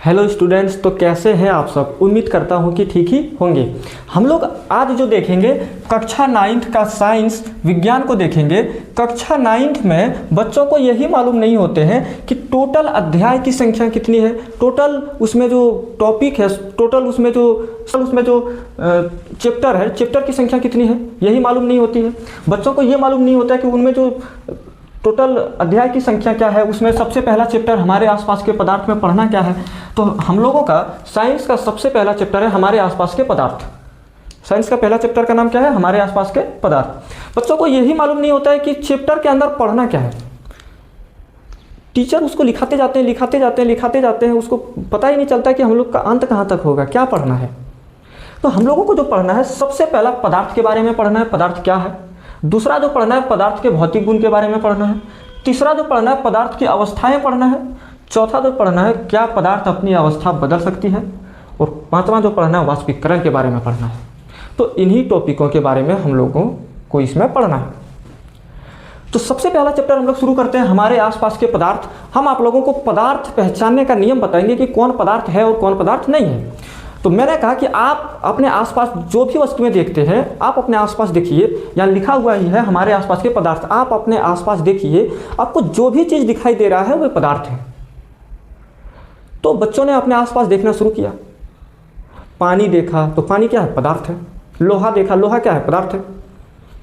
Hello students, तो कैसे हैं आप सब। उम्मीद करता हूं कि ठीक ही होंगे। हम लोग आज जो देखेंगे कक्षा 9th का साइंस विज्ञान को देखेंगे। कक्षा 9th में बच्चों को यही मालूम नहीं होते हैं कि टोटल अध्याय की संख्या कितनी है, टोटल उसमें जो टॉपिक है, टोटल उसमें जो चैप्टर है, चैप्टर की संख्या कितनी है, यही मालूम नहीं होती है। बच्चों को ये मालूम नहीं होता है कि उनमें जो टोटल अध्याय की संख्या क्या है, उसमें सबसे पहला चैप्टर हमारे आसपास के पदार्थ में पढ़ना क्या है। तो हम लोगों का साइंस का सबसे पहला चैप्टर है हमारे आसपास के पदार्थ। साइंस का पहला चैप्टर का नाम क्या है, हमारे आसपास के पदार्थ। बच्चों को यही मालूम नहीं होता है कि चैप्टर के अंदर पढ़ना क्या है। टीचर उसको लिखाते जाते हैं, उसको पता ही नहीं चलता कि हम लोग का अंत कहाँ तक होगा, क्या पढ़ना है। तो हम लोगों को जो पढ़ना है, सबसे पहला पदार्थ के बारे में पढ़ना है, पदार्थ क्या है। दूसरा जो पढ़ना है, पदार्थ के भौतिक गुण के बारे में पढ़ना है। तीसरा जो पढ़ना है, पदार्थ की अवस्थाएं पढ़ना है। चौथा जो पढ़ना है, क्या पदार्थ अपनी अवस्था बदल सकती है। और पांचवा जो पढ़ना है, वाष्पीकरण के बारे में पढ़ना है। तो इन्हीं टॉपिकों के बारे में हम लोगों को इसमें पढ़ना है। तो सबसे पहला चैप्टर हम लोग शुरू करते हैं, हमारे आसपास के पदार्थ। हम आप लोगों को पदार्थ पहचानने का नियम बताएंगे कि कौन पदार्थ है और कौन पदार्थ नहीं है। तो मैंने कहा कि आप अपने आसपास जो भी वस्तुएं देखते हैं, आप अपने आसपास देखिए, यहाँ लिखा हुआ ही है हमारे आसपास के पदार्थ। आप अपने आसपास देखिए, आपको जो भी चीज़ दिखाई दे रहा है वह पदार्थ है। तो बच्चों ने अपने आसपास देखना शुरू किया। पानी देखा तो पानी क्या है, पदार्थ है। लोहा देखा, लोहा क्या है, पदार्थ है।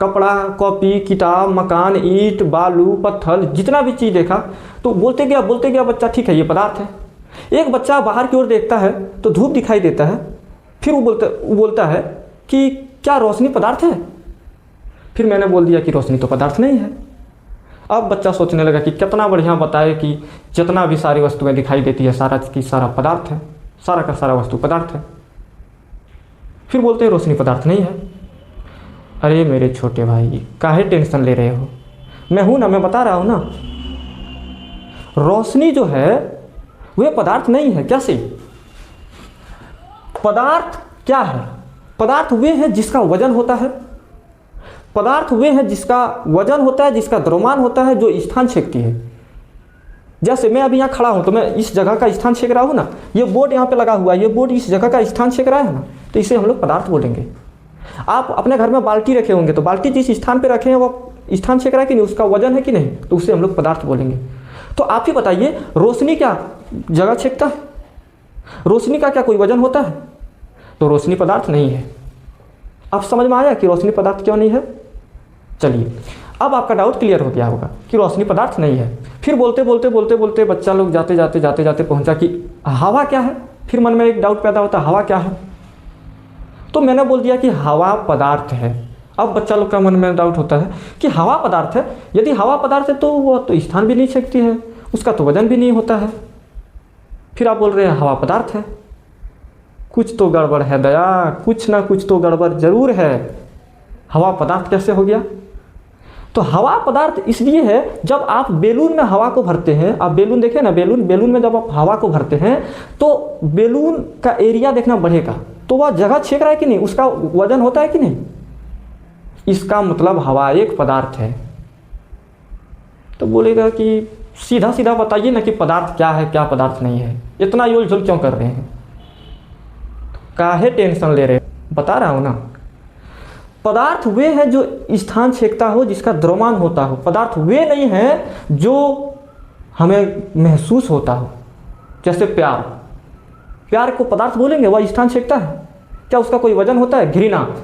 कपड़ा, कॉपी, किताब, मकान, ईंट, बालू, पत्थर, जितना भी चीज़ देखा तो बोलते गया बच्चा, ठीक है ये पदार्थ है। एक बच्चा बाहर की ओर देखता है तो धूप दिखाई देता है, फिर वो बोलता है कि क्या रोशनी पदार्थ है। फिर मैंने बोल दिया कि रोशनी तो पदार्थ नहीं है। अब बच्चा सोचने लगा कि कितना बढ़िया बताए कि जितना भी सारी वस्तुएं दिखाई देती है, सारा की सारा पदार्थ है, सारा का सारा वस्तु पदार्थ है। फिर बोलते हैं रोशनी पदार्थ नहीं है। अरे मेरे छोटे भाई, काहे टेंशन ले रहे हो, मैं हूं ना, मैं बता रहा हूं ना। रोशनी जो है वह पदार्थ नहीं है। क्या सही, पदार्थ क्या है, पदार्थ वे है जिसका वजन होता है। पदार्थ वे है जिसका वजन होता है, जिसका द्रव्यमान होता है, जो स्थान छेदती है। जैसे मैं अभी यहाँ खड़ा हूँ तो मैं इस जगह का स्थान छेद रहा हूँ ना, ये बोर्ड यहाँ पे लगा हुआ है, ये बोर्ड इस जगह का स्थान छेद रहा है ना, तो इसे हम लोग पदार्थ बोलेंगे। आप अपने घर में बाल्टी रखे होंगे तो बाल्टी जिस स्थान पे रखे हैं वो स्थान छेद रहा है कि नहीं, उसका वजन है कि नहीं, तो उसे हम लोग पदार्थ बोलेंगे। तो आप ही बताइए, रोशनी क्या जगह छेदता है, रोशनी का क्या कोई वजन होता है, तो रोशनी पदार्थ नहीं है। अब समझ में आया कि रोशनी पदार्थ क्यों नहीं है। चलिए, अब आपका डाउट क्लियर हो गया होगा कि रोशनी पदार्थ नहीं है। फिर बोलते बच्चा लोग जाते पहुंचा कि हवा क्या है। फिर मन में एक डाउट पैदा होता, हवा क्या है। तो मैंने बोल दिया कि हवा पदार्थ है। अब बच्चा लोग का मन में डाउट होता है कि हवा पदार्थ है, यदि हवा पदार्थ है तो वो तो स्थान भी नहीं छेदती है, उसका तो वजन भी नहीं होता है। फिर आप बोल रहे हैं हवा पदार्थ है, कुछ तो गड़बड़ है दया, कुछ ना कुछ तो गड़बड़ जरूर है। हवा पदार्थ कैसे हो गया। तो हवा पदार्थ इसलिए है, जब आप बेलून में हवा को भरते हैं, आप बेलून देखें ना, बेलून में जब आप हवा को भरते हैं तो बेलून का एरिया देखना बढ़ेगा, तो वह जगह छेद रहा है कि नहीं, उसका वजन होता है कि नहीं। इसका मतलब हवा एक पदार्थ है। तो बोलेगा कि सीधा बताइए ना कि पदार्थ क्या है, क्या पदार्थ नहीं है, इतना योल-जोल क्यों कर रहे हैं, काहे टेंशन ले रहे हैं। बता रहा हूं ना, पदार्थ वे है जो स्थान छेदता हो, जिसका द्रव्यमान होता हो। पदार्थ वे नहीं है जो हमें महसूस होता हो। जैसे प्यार को पदार्थ बोलेंगे, वह स्थान छेदता है, क्या उसका कोई वजन होता है।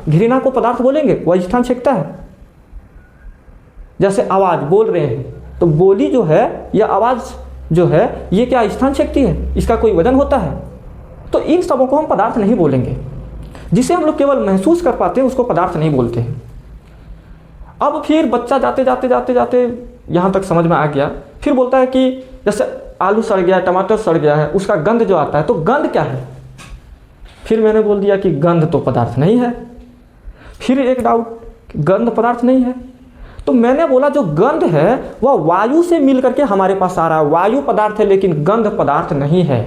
घृणा को पदार्थ बोलेंगे, वह स्थान छेदता है। जैसे आवाज बोल रहे हैं, तो बोली जो है, यह आवाज जो है, ये क्या स्थान छेदती है, इसका कोई वजन होता है। तो इन सबों को हम पदार्थ नहीं बोलेंगे। जिसे हम लोग केवल महसूस कर पाते हैं उसको पदार्थ नहीं बोलते हैं। अब फिर बच्चा जाते यहाँ तक समझ में आ गया। फिर बोलता है कि जैसे आलू सड़ गया, टमाटर सड़ गया है, उसका गंध जो आता है, तो गंध क्या है। फिर मैंने बोल दिया कि गंध तो पदार्थ नहीं है। फिर एक डाउट, गंध पदार्थ नहीं है। तो मैंने बोला जो गंध है वह वायु से मिल करके हमारे पास आ रहा है। वायु पदार्थ है लेकिन गंध पदार्थ नहीं है।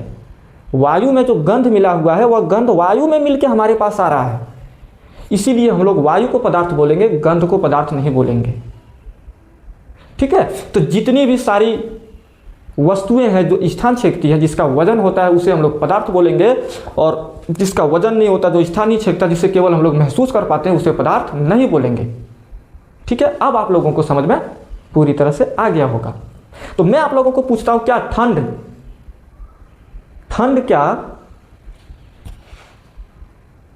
वायु में जो गंध मिला हुआ है वह गंध वायु में मिलके हमारे पास आ रहा है, इसीलिए हम लोग वायु को पदार्थ बोलेंगे, गंध को पदार्थ नहीं बोलेंगे। ठीक है। तो जितनी भी सारी वस्तुएं हैं जो स्थान छेदती है, जिसका वजन होता है उसे हम लोग पदार्थ बोलेंगे, और जिसका वजन नहीं होता, जो स्थान नहीं छेदता, जिसे केवल हम लोग महसूस कर पाते हैं, उसे पदार्थ नहीं बोलेंगे। ठीक है, अब आप लोगों को समझ में पूरी तरह से आ गया होगा। तो मैं आप लोगों को पूछता हूं, क्या ठंड क्या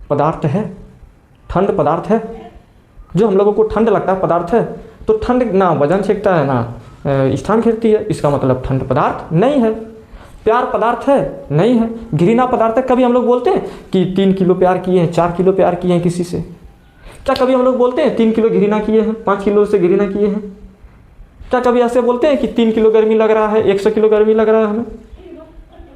पदार्थ है? ठंड पदार्थ है? जो हम लोगों को ठंड लगता है पदार्थ है? तो ठंड ना वजन छेदता है ना स्थान घेरती है, इसका मतलब ठंड पदार्थ नहीं है। प्यार पदार्थ है? नहीं है। घृणा पदार्थ है? कभी हम लोग बोलते हैं कि 3 किलो प्यार किए हैं, 4 किलो प्यार किए हैं किसी से? क्या कभी हम लोग बोलते हैं 3 किलो घृणा किए हैं, 5 किलो से घृणा किए हैं? क्या कभी ऐसे बोलते हैं कि 3 किलो गर्मी लग रहा है, 100 किलो गर्मी लग रहा है हमें,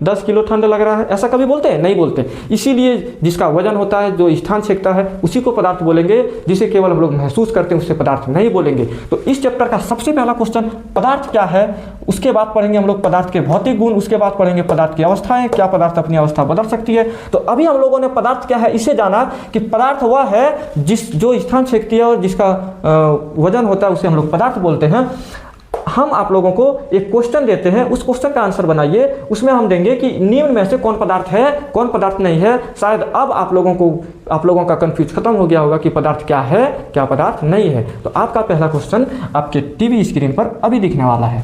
10 किलो ठंड लग रहा है? ऐसा कभी बोलते हैं? नहीं बोलते। इसीलिए जिसका वजन होता है, जो स्थान छेदता है, उसी को पदार्थ बोलेंगे। जिसे केवल हम लोग महसूस करते हैं उसे पदार्थ नहीं बोलेंगे। तो इस चैप्टर का सबसे पहला क्वेश्चन पदार्थ क्या है, उसके बाद पढ़ेंगे हम लोग पदार्थ के भौतिक गुण, उसके बाद पढ़ेंगे पदार्थ की अवस्थाएं, क्या पदार्थ अपनी अवस्था बदल सकती है। तो अभी हम लोगों ने पदार्थ क्या है इसे जाना, कि पदार्थ वह है जो स्थान छेदती है और जिसका वजन होता है, उसे हम लोग पदार्थ बोलते हैं। हम आप लोगों को एक क्वेश्चन देते हैं, उस क्वेश्चन का आंसर बनाइए। उसमें हम देंगे कि निम्न में से कौन पदार्थ है, कौन पदार्थ नहीं है। शायद अब आप लोगों का कंफ्यूज खत्म हो गया होगा कि पदार्थ क्या है, क्या पदार्थ नहीं है। तो आपका पहला क्वेश्चन आपके टीवी स्क्रीन पर अभी दिखने वाला है।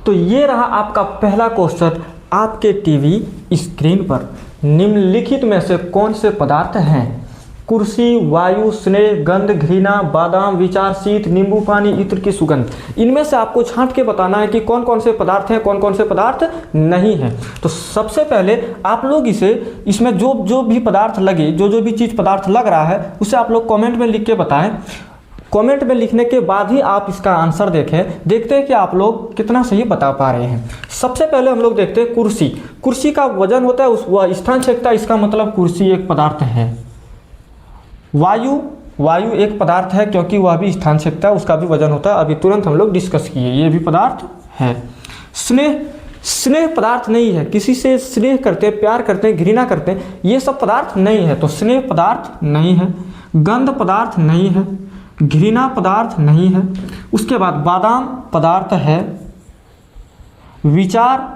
तो ये रहा आपका पहला क्वेश्चन आपके टीवी स्क्रीन पर। निम्नलिखित में से कौन से पदार्थ हैं? कुर्सी, वायु, स्नेह, गंध, घृणा, बादाम, विचार, शीत, नींबू पानी, इत्र की सुगंध। इनमें से आपको छांट के बताना है कि कौन कौन से पदार्थ हैं, कौन कौन से पदार्थ नहीं हैं। तो सबसे पहले आप लोग इसमें जो भी पदार्थ लगे, जो भी चीज़ पदार्थ लग रहा है, उसे आप लोग कमेंट में लिख के बताएं। कमेंट में लिखने के बाद ही आप इसका आंसर देखते हैं कि आप लोग कितना सही बता पा रहे हैं। सबसे पहले हम लोग देखते हैं कुर्सी। कुर्सी का वजन होता है, वह स्थान छेदता है, इसका मतलब कुर्सी एक पदार्थ है। वायु एक पदार्थ है, क्योंकि वह भी स्थान छेदता है, उसका भी वजन होता है, अभी तुरंत हम लोग डिस्कस किए, ये भी पदार्थ है। स्नेह पदार्थ नहीं है, किसी से स्नेह करते हैं, प्यार करते हैं, घृणा करते हैं, ये सब पदार्थ नहीं है, तो स्नेह पदार्थ नहीं है। गंध पदार्थ नहीं है, घृणा पदार्थ नहीं है। उसके बाद बादाम पदार्थ है। विचार,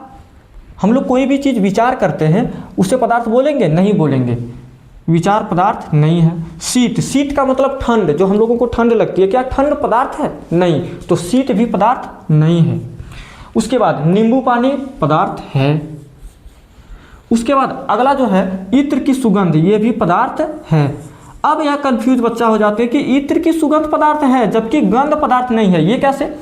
हम लोग कोई भी चीज़ विचार करते हैं, उसे पदार्थ बोलेंगे? नहीं बोलेंगे, विचार पदार्थ नहीं है। शीत का मतलब ठंड, जो हम लोगों को ठंड लगती है, क्या ठंड पदार्थ है? नहीं, तो शीत भी पदार्थ नहीं है। उसके बाद नींबू पानी पदार्थ है। उसके बाद अगला जो है इत्र की सुगंध, ये भी पदार्थ है। अब यह कंफ्यूज बच्चा हो जाते हैं कि इत्र की सुगंध पदार्थ है जबकि गंध पदार्थ नहीं है, ये कैसे?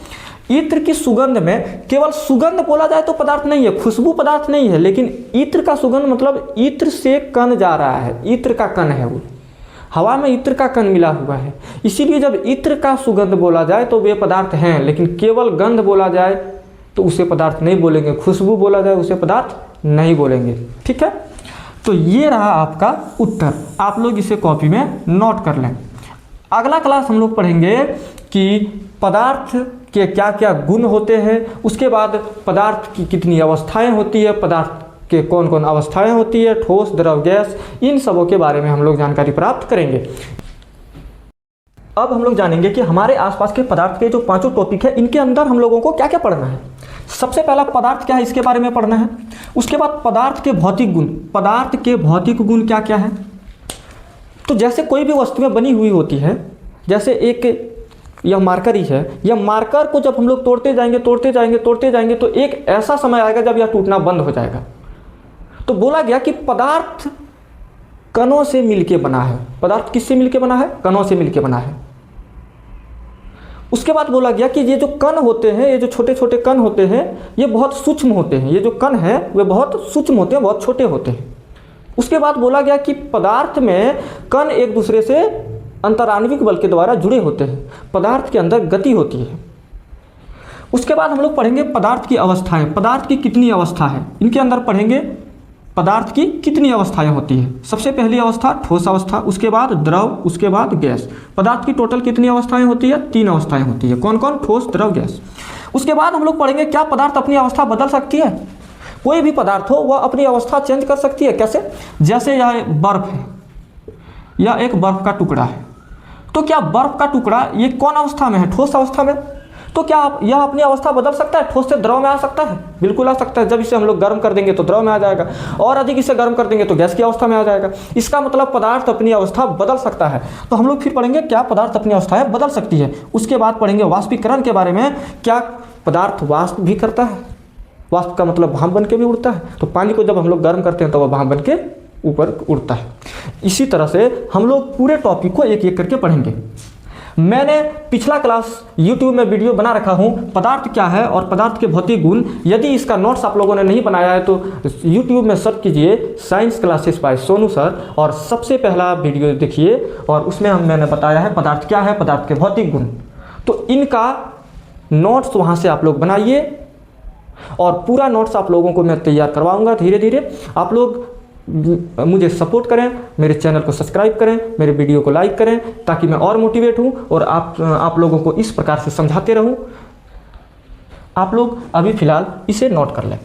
इत्र की सुगंध में केवल सुगंध बोला जाए तो पदार्थ नहीं है, खुशबू पदार्थ नहीं है, लेकिन इत्र का सुगंध मतलब इत्र से कण जा रहा है, इत्र का कण है वो, हवा में इत्र का कण मिला हुआ है। इसीलिए जब इत्र का सुगंध बोला जाए तो वे पदार्थ हैं, लेकिन केवल गंध बोला जाए तो उसे पदार्थ नहीं बोलेंगे, खुशबू बोला जाए उसे पदार्थ नहीं बोलेंगे। ठीक है, तो ये रहा आपका उत्तर, आप लोग इसे कॉपी में नोट कर लें। अगला क्लास हम लोग पढ़ेंगे कि पदार्थ के क्या क्या गुण होते हैं, उसके बाद पदार्थ की कितनी अवस्थाएं होती है, पदार्थ के कौन कौन अवस्थाएं होती है, ठोस, द्रव, गैस, इन सबों के बारे में हम लोग जानकारी प्राप्त करेंगे। अब हम लोग जानेंगे कि हमारे आसपास के पदार्थ के जो 5 टॉपिक है, इनके अंदर हम लोगों को क्या क्या पढ़ना है। सबसे पहला पदार्थ क्या है, इसके बारे में पढ़ना है। उसके बाद पदार्थ के भौतिक गुण, पदार्थ के भौतिक गुण क्या क्या है। तो जैसे कोई भी वस्तुएं बनी हुई होती है, जैसे एक यह मार्कर ही है, यह मार्कर को जब हम लोग तोड़ते जाएंगे तो एक ऐसा समय आएगा जब यह टूटना बंद हो जाएगा। तो बोला गया कि पदार्थ कणों से मिलके बना है। पदार्थ किससे मिलके बना है? कणों से मिलके बना है। उसके बाद बोला गया कि ये जो कण होते हैं, ये जो छोटे छोटे कण होते हैं, ये बहुत सूक्ष्म होते हैं। ये जो कण है वे बहुत सूक्ष्म होते हैं, बहुत छोटे होते हैं। उसके बाद बोला गया कि पदार्थ में कण एक दूसरे से अंतराण्विक बल के द्वारा जुड़े होते हैं, पदार्थ के अंदर गति होती है। उसके बाद हम लोग पढ़ेंगे पदार्थ की अवस्थाएं, पदार्थ की कितनी अवस्था है, इनके अंदर पढ़ेंगे पदार्थ की कितनी अवस्थाएं होती है। सबसे पहली अवस्था ठोस अवस्था, उसके बाद द्रव, उसके बाद गैस। पदार्थ की टोटल कितनी अवस्थाएं होती है? 3 अवस्थाएं होती है। कौन कौन? ठोस, द्रव, गैस। उसके बाद हम लोग पढ़ेंगे क्या पदार्थ अपनी अवस्था बदल सकती है। कोई भी पदार्थ हो वह अपनी अवस्था चेंज कर सकती है। कैसे? जैसे यह बर्फ है, यह एक बर्फ का टुकड़ा है, तो क्या बर्फ का टुकड़ा ये कौन अवस्था में है? ठोस अवस्था में। तो क्या यह अपनी अवस्था बदल सकता है, ठोस से द्रव में आ सकता है? बिल्कुल आ सकता है। जब इसे हम लोग गर्म कर देंगे तो द्रव में आ जाएगा, और अधिक इसे गर्म कर देंगे तो गैस की अवस्था में आ जाएगा। इसका मतलब पदार्थ अपनी अवस्था बदल सकता है। तो हम लोग फिर पढ़ेंगे क्या पदार्थ अपनी अवस्थाएं बदल सकती है। उसके बाद पढ़ेंगे वाष्पीकरण के बारे में, क्या पदार्थ वाष्प भी करता है? वाष्प का मतलब भाप बन के भी उड़ता है। तो पानी को जब हम लोग गर्म करते हैं तो वह भाप बन के ऊपर उड़ता है। इसी तरह से हम लोग पूरे टॉपिक को एक एक करके पढ़ेंगे। मैंने पिछला क्लास YouTube में वीडियो बना रखा हूँ, पदार्थ क्या है और पदार्थ के भौतिक गुण। यदि इसका नोट्स आप लोगों ने नहीं बनाया है तो YouTube में सर्च कीजिए science classes bye Sonu sir, और सबसे पहला वीडियो देखिए, और उसमें मैंने बताया है पदार्थ क्या है, पदार्थ के भौतिक गुण। तो इनका नोट्स वहाँ से आप लोग बनाइए, और पूरा नोट्स आप लोगों को मैं तैयार करवाऊँगा धीरे धीरे। आप लोग मुझे सपोर्ट करें, मेरे चैनल को सब्सक्राइब करें, मेरे वीडियो को लाइक करें, ताकि मैं और मोटिवेट हूं और आप लोगों को इस प्रकार से समझाते रहूं। आप लोग अभी फ़िलहाल इसे नोट कर लें।